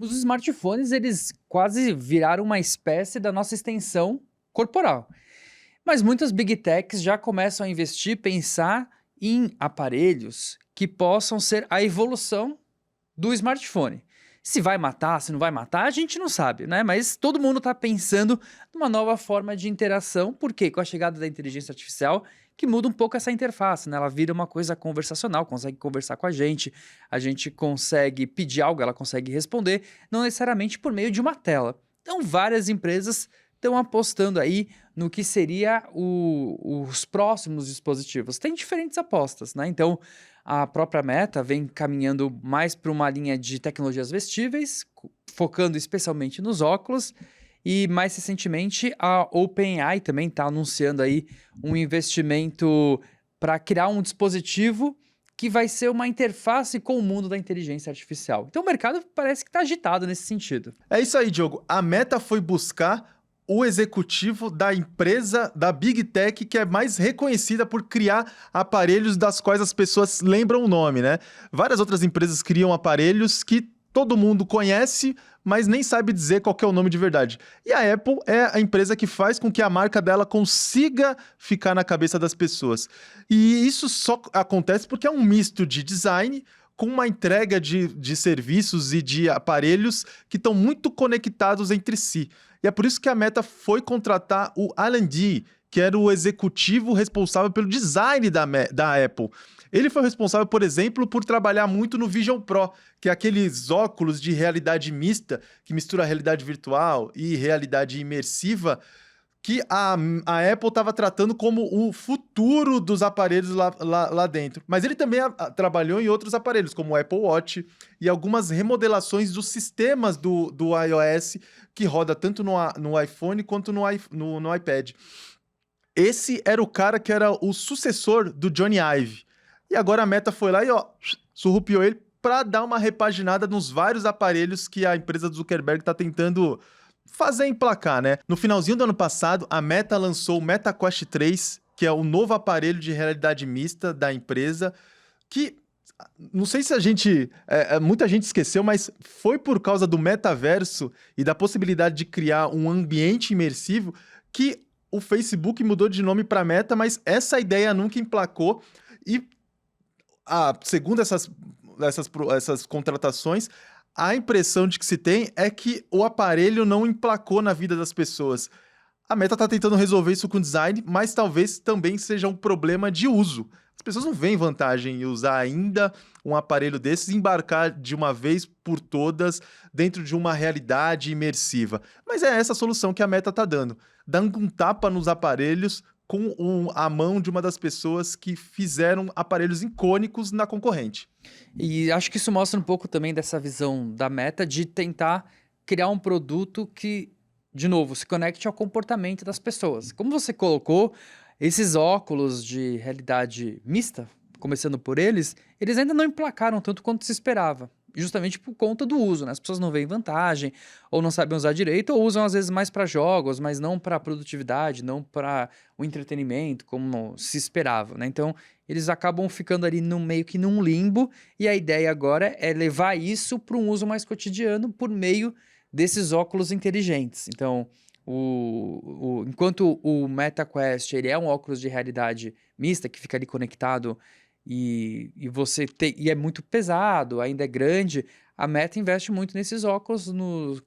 Os smartphones, eles quase viraram uma espécie da nossa extensão corporal. Mas muitas big techs já começam a investir, pensar em aparelhos que possam ser a evolução do smartphone. Se vai matar, se não vai matar, a gente não sabe, né? Mas todo mundo está pensando numa nova forma de interação, porque com a chegada da inteligência artificial, que muda um pouco essa interface, né? Ela vira uma coisa conversacional, consegue conversar com a gente consegue pedir algo, ela consegue responder, não necessariamente por meio de uma tela. Então, várias empresas estão apostando aí no que seria os próximos dispositivos. Tem diferentes apostas, né? Então, a própria Meta vem caminhando mais para uma linha de tecnologias vestíveis, focando especialmente nos óculos, e mais recentemente a OpenAI também está anunciando aí um investimento para criar um dispositivo que vai ser uma interface com o mundo da inteligência artificial. Então o mercado parece que está agitado nesse sentido. É isso aí, Diogo. A Meta foi buscar o executivo da empresa, da Big Tech, que é mais reconhecida por criar aparelhos das quais as pessoas lembram o nome, né? Várias outras empresas criam aparelhos que todo mundo conhece, mas nem sabe dizer qual que é o nome de verdade. E a Apple é a empresa que faz com que a marca dela consiga ficar na cabeça das pessoas. E isso só acontece porque é um misto de design com uma entrega de serviços e de aparelhos que estão muito conectados entre si. E é por isso que a Meta foi contratar o Alan Dee, que era o executivo responsável pelo design da Apple. Ele foi responsável, por exemplo, por trabalhar muito no Vision Pro, que é aqueles óculos de realidade mista, que mistura realidade virtual e realidade imersiva, que a Apple estava tratando como o futuro dos aparelhos lá dentro. Mas ele também trabalhou em outros aparelhos, como o Apple Watch e algumas remodelações dos sistemas do iOS, que roda tanto no iPhone quanto no iPad. Esse era o cara que era o sucessor do Johnny Ive. E agora a Meta foi lá e surrupiou ele para dar uma repaginada nos vários aparelhos que a empresa do Zuckerberg está tentando fazer emplacar, né? No finalzinho do ano passado, a Meta lançou o Meta Quest 3, que é o novo aparelho de realidade mista da empresa, que não sei se muita gente esqueceu, mas foi por causa do metaverso e da possibilidade de criar um ambiente imersivo que o Facebook mudou de nome para Meta, mas essa ideia nunca emplacou e segundo essas contratações, a impressão de que se tem é que o aparelho não emplacou na vida das pessoas. A Meta está tentando resolver isso com design, mas talvez também seja um problema de uso. As pessoas não veem vantagem em usar ainda um aparelho desses e embarcar de uma vez por todas dentro de uma realidade imersiva. Mas é essa a solução que a Meta está dando um tapa nos aparelhos com a mão de uma das pessoas que fizeram aparelhos icônicos na concorrente. E acho que isso mostra um pouco também dessa visão da Meta de tentar criar um produto que, de novo, se conecte ao comportamento das pessoas. Como você colocou, esses óculos de realidade mista, começando por eles ainda não emplacaram tanto quanto se esperava. Justamente por conta do uso, né? As pessoas não veem vantagem, ou não sabem usar direito, ou usam às vezes mais para jogos, mas não para produtividade, não para o entretenimento, como se esperava, né? Então, eles acabam ficando ali no meio que num limbo, e a ideia agora é levar isso para um uso mais cotidiano por meio desses óculos inteligentes. Então, enquanto o MetaQuest ele é um óculos de realidade mista, que fica ali conectado e é muito pesado, ainda é grande, a Meta investe muito nesses óculos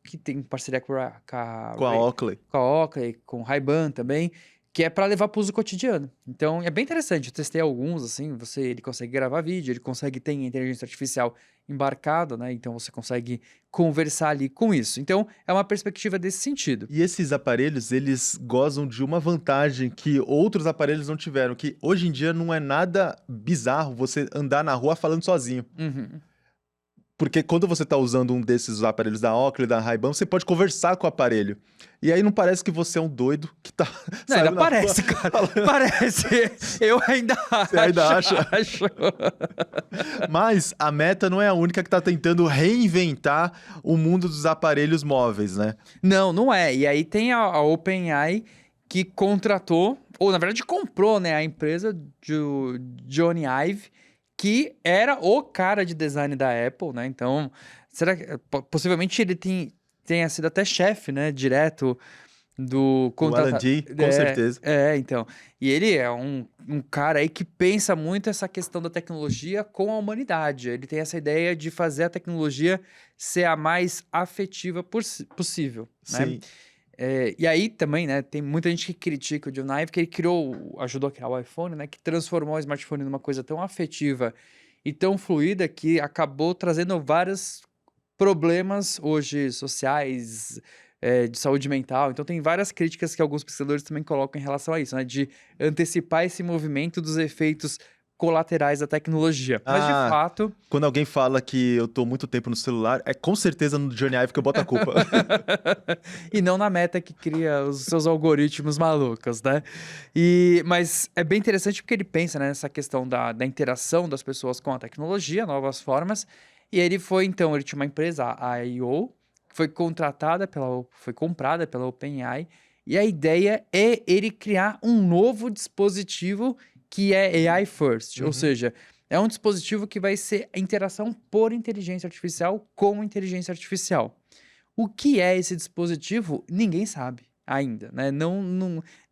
que tem parceria com a Oakley. Com a Oakley, com o Ray-Ban também, que é para levar para o uso cotidiano. Então é bem interessante, eu testei alguns, assim, ele consegue gravar vídeo, ele consegue ter inteligência artificial embarcado, né? Então você consegue conversar ali com isso. Então é uma perspectiva desse sentido. E esses aparelhos, eles gozam de uma vantagem que outros aparelhos não tiveram, que hoje em dia não é nada bizarro você andar na rua falando sozinho. Uhum. Porque quando você está usando um desses aparelhos da Oakley, da Ray-Ban, você pode conversar com o aparelho. E aí não parece que você é um doido que tá... Não, ainda parece, cara. Parece. Eu ainda acho. Você ainda acha? Acho. Mas a Meta não é a única que está tentando reinventar o mundo dos aparelhos móveis, né? Não é. E aí tem a OpenAI que contratou, ou na verdade comprou, né, a empresa de Johnny Ive, que era o cara de design da Apple, né? Então, será que possivelmente ele tenha sido até chefe, né, direto do O Alan Dee, com certeza. Então. E ele é um cara aí que pensa muito essa questão da tecnologia com a humanidade. Ele tem essa ideia de fazer a tecnologia ser a mais afetiva possível, né? Sim. E aí também, né, tem muita gente que critica o John Ive, que ele ajudou a criar o iPhone, né, que transformou o smartphone numa coisa tão afetiva e tão fluida que acabou trazendo vários problemas hoje sociais, de saúde mental. Então tem várias críticas que alguns pesquisadores também colocam em relação a isso, né, de antecipar esse movimento dos efeitos colaterais da tecnologia. Mas de fato... Quando alguém fala que eu tô muito tempo no celular, é com certeza no Johnny Ive que eu boto a culpa. E não na Meta que cria os seus algoritmos malucos, né? Mas é bem interessante porque ele pensa, né, nessa questão da interação das pessoas com a tecnologia, novas formas. E ele tinha uma empresa, a I.O., que foi comprada pela OpenAI. E a ideia é ele criar um novo dispositivo que é AI First, ou seja, é um dispositivo que vai ser a interação por inteligência artificial com inteligência artificial. O que é esse dispositivo? Ninguém sabe ainda, né?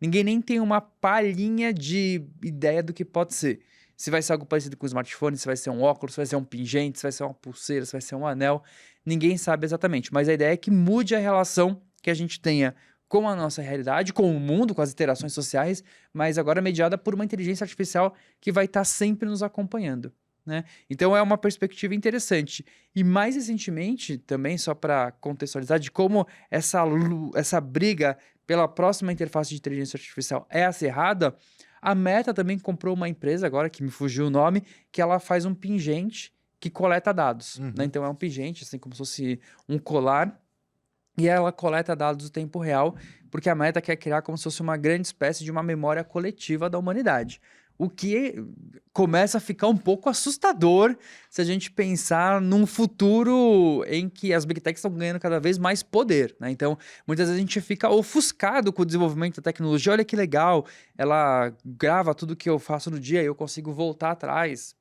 Ninguém nem tem uma palhinha de ideia do que pode ser. Se vai ser algo parecido com o smartphone, se vai ser um óculos, se vai ser um pingente, se vai ser uma pulseira, se vai ser um anel, ninguém sabe exatamente. Mas a ideia é que mude a relação que a gente tenha com a nossa realidade, com o mundo, com as interações sociais, mas agora mediada por uma inteligência artificial que vai estar sempre nos acompanhando, né? Então é uma perspectiva interessante. E mais recentemente, também só para contextualizar, de como essa briga pela próxima interface de inteligência artificial é acirrada, a Meta também comprou uma empresa, agora que me fugiu o nome, que ela faz um pingente que coleta dados, né? Então é um pingente, assim como se fosse um colar, e ela coleta dados do tempo real, porque a Meta quer criar como se fosse uma grande espécie de uma memória coletiva da humanidade. O que começa a ficar um pouco assustador se a gente pensar num futuro em que as Big Techs estão ganhando cada vez mais poder, né? Então, muitas vezes a gente fica ofuscado com o desenvolvimento da tecnologia. Olha que legal, ela grava tudo que eu faço no dia e eu consigo voltar atrás.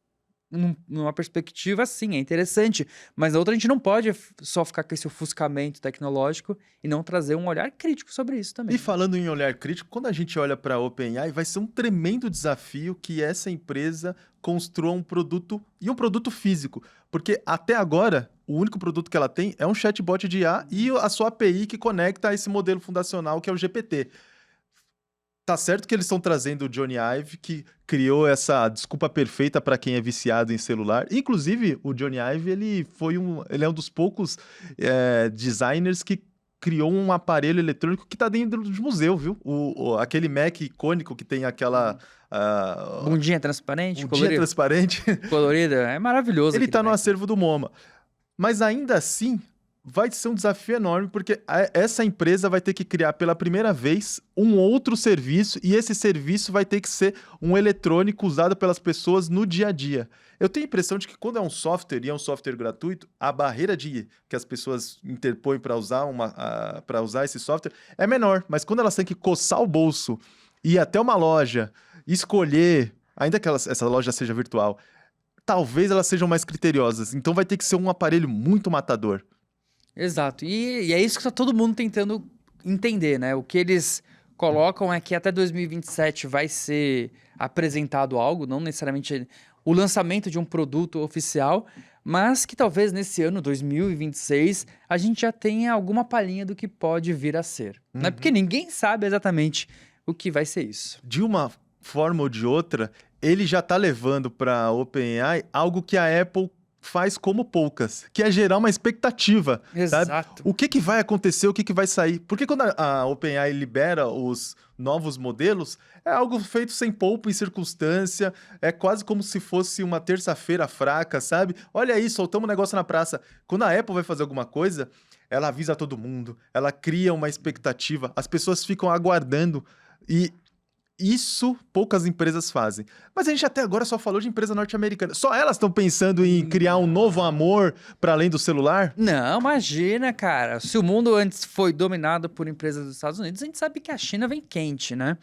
Numa perspectiva, sim, é interessante, mas na outra a gente não pode só ficar com esse ofuscamento tecnológico e não trazer um olhar crítico sobre isso também. E falando em olhar crítico, quando a gente olha para a OpenAI, vai ser um tremendo desafio que essa empresa construa um produto, e um produto físico, porque até agora o único produto que ela tem é um chatbot de IA e a sua API que conecta a esse modelo fundacional que é o GPT. Tá certo que eles estão trazendo o Johnny Ive, que criou essa desculpa perfeita para quem é viciado em celular. Inclusive, o Johnny Ive, ele é um dos poucos designers que criou um aparelho eletrônico que tá dentro de museu, viu? Aquele Mac icônico que tem aquela... Bundinha transparente, bundinha transparente. Colorida. É maravilhoso. Ele tá no acervo do MoMA. Mas ainda assim, vai ser um desafio enorme, porque essa empresa vai ter que criar pela primeira vez um outro serviço, e esse serviço vai ter que ser um eletrônico usado pelas pessoas no dia a dia. Eu tenho a impressão de que quando é um software, e é um software gratuito, a barreira que as pessoas interpõem para usar esse software é menor, mas quando elas têm que coçar o bolso, ir até uma loja, escolher, ainda que essa loja seja virtual, talvez elas sejam mais criteriosas, então vai ter que ser um aparelho muito matador. Exato. E é isso que tá todo mundo tentando entender, né? O que eles colocam é que até 2027 vai ser apresentado algo, não necessariamente o lançamento de um produto oficial, mas que talvez nesse ano, 2026, a gente já tenha alguma palhinha do que pode vir a ser, né? Porque ninguém sabe exatamente o que vai ser isso. De uma forma ou de outra, ele já tá levando para a OpenAI algo que a Apple faz como poucas, que é gerar uma expectativa. Exato. Sabe? O que vai acontecer, o que vai sair. Porque quando a OpenAI libera os novos modelos, é algo feito sem poupa e circunstância, é quase como se fosse uma terça-feira fraca, sabe? Olha aí, soltamos um negócio na praça. Quando a Apple vai fazer alguma coisa, ela avisa todo mundo, ela cria uma expectativa, as pessoas ficam aguardando, e isso poucas empresas fazem. Mas a gente até agora só falou de empresa norte-americana. Só elas estão pensando em criar um novo amor para além do celular? Não, imagina, cara. Se o mundo antes foi dominado por empresas dos Estados Unidos, a gente sabe que a China vem quente, né?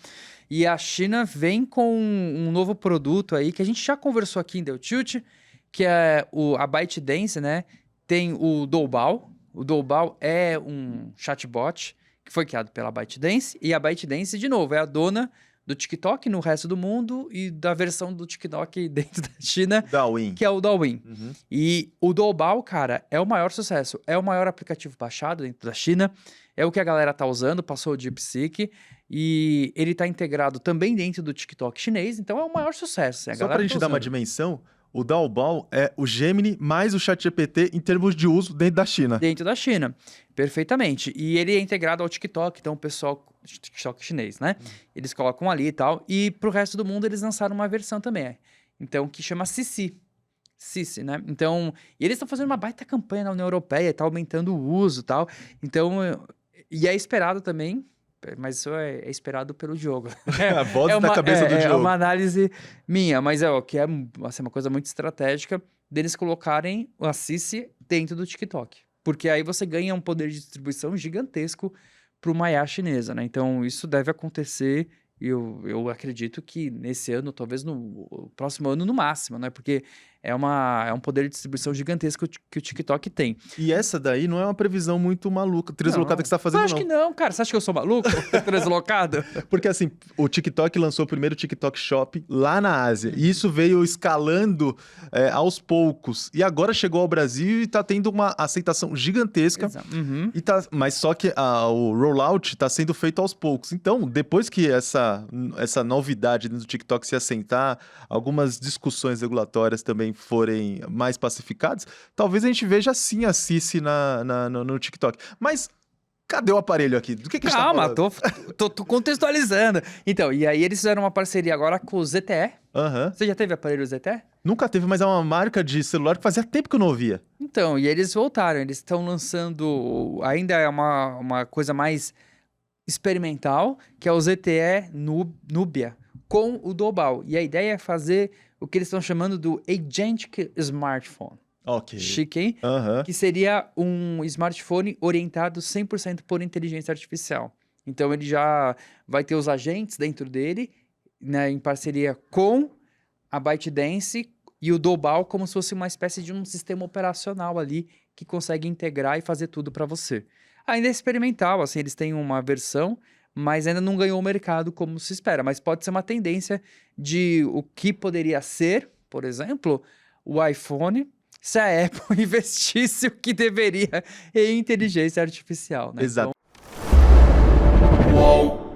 E a China vem com um novo produto aí que a gente já conversou aqui em Deu Tilt, que é a ByteDance, né? tem o Doubao. O Doubao é um chatbot que foi criado pela ByteDance. E a ByteDance, de novo, é a dona do TikTok no resto do mundo e da versão do TikTok dentro da China, Douyin. que é o Douyin. Uhum. E o Doubao, cara, é o maior sucesso. É o maior aplicativo baixado dentro da China. É o que a galera tá usando, passou o DeepSeek. E ele tá integrado também dentro do TikTok chinês. Então é o maior sucesso. Só pra gente dar uma dimensão, o Doubao é o Gemini mais o ChatGPT em termos de uso dentro da China. Dentro da China, perfeitamente. E ele é integrado ao TikTok, então o pessoal... TikTok chinês, né? Eles colocam ali e tal. E pro resto do mundo eles lançaram uma versão também. Então, que chama Cici, né? Então, e eles estão fazendo uma baita campanha na União Europeia, tá aumentando o uso e tal. Então, e é esperado também, mas isso é esperado pelo Diogo. A voz da cabeça do Diogo. É uma análise minha, mas que é assim, uma coisa muito estratégica deles colocarem a Cici dentro do TikTok. Porque aí você ganha um poder de distribuição gigantesco para uma IA chinesa, né? Então, isso deve acontecer, e eu acredito que nesse ano, talvez no próximo ano no máximo, né? Porque é um poder de distribuição gigantesco que o TikTok tem. E essa daí não é uma previsão muito maluca, deslocada que você tá fazendo, eu acho que não, cara. Você acha que eu sou maluco? Deslocado? Porque assim, o TikTok lançou o primeiro TikTok Shop lá na Ásia. E isso veio escalando aos poucos. E agora chegou ao Brasil e tá tendo uma aceitação gigantesca. Exato. Uhum. Mas só que o rollout tá sendo feito aos poucos. Então, depois que essa novidade dentro do TikTok se assentar, algumas discussões regulatórias também forem mais pacificadas, talvez a gente veja sim a Cici no TikTok. Mas cadê o aparelho aqui? Do que a gente tá Calma, falando? tô contextualizando. Então, e aí eles fizeram uma parceria agora com o ZTE. Aham. Você já teve aparelho ZTE? Nunca teve, mas é uma marca de celular que fazia tempo que eu não ouvia. Então, e eles voltaram. Eles estão lançando... Ainda é uma coisa mais experimental, que é o ZTE Nubia, com o Doubao. E a ideia é fazer o que eles estão chamando do Agentic Smartphone. Ok. Chique, hein? Aham. Que seria um smartphone orientado 100% por inteligência artificial. Então, ele já vai ter os agentes dentro dele, né, em parceria com a ByteDance e o Doubao, como se fosse uma espécie de um sistema operacional ali que consegue integrar e fazer tudo para você. Ainda é experimental, assim, eles têm uma versão, mas ainda não ganhou o mercado como se espera. Mas pode ser uma tendência de o que poderia ser, por exemplo, o iPhone, se a Apple investisse o que deveria em inteligência artificial, né? Exato. Então...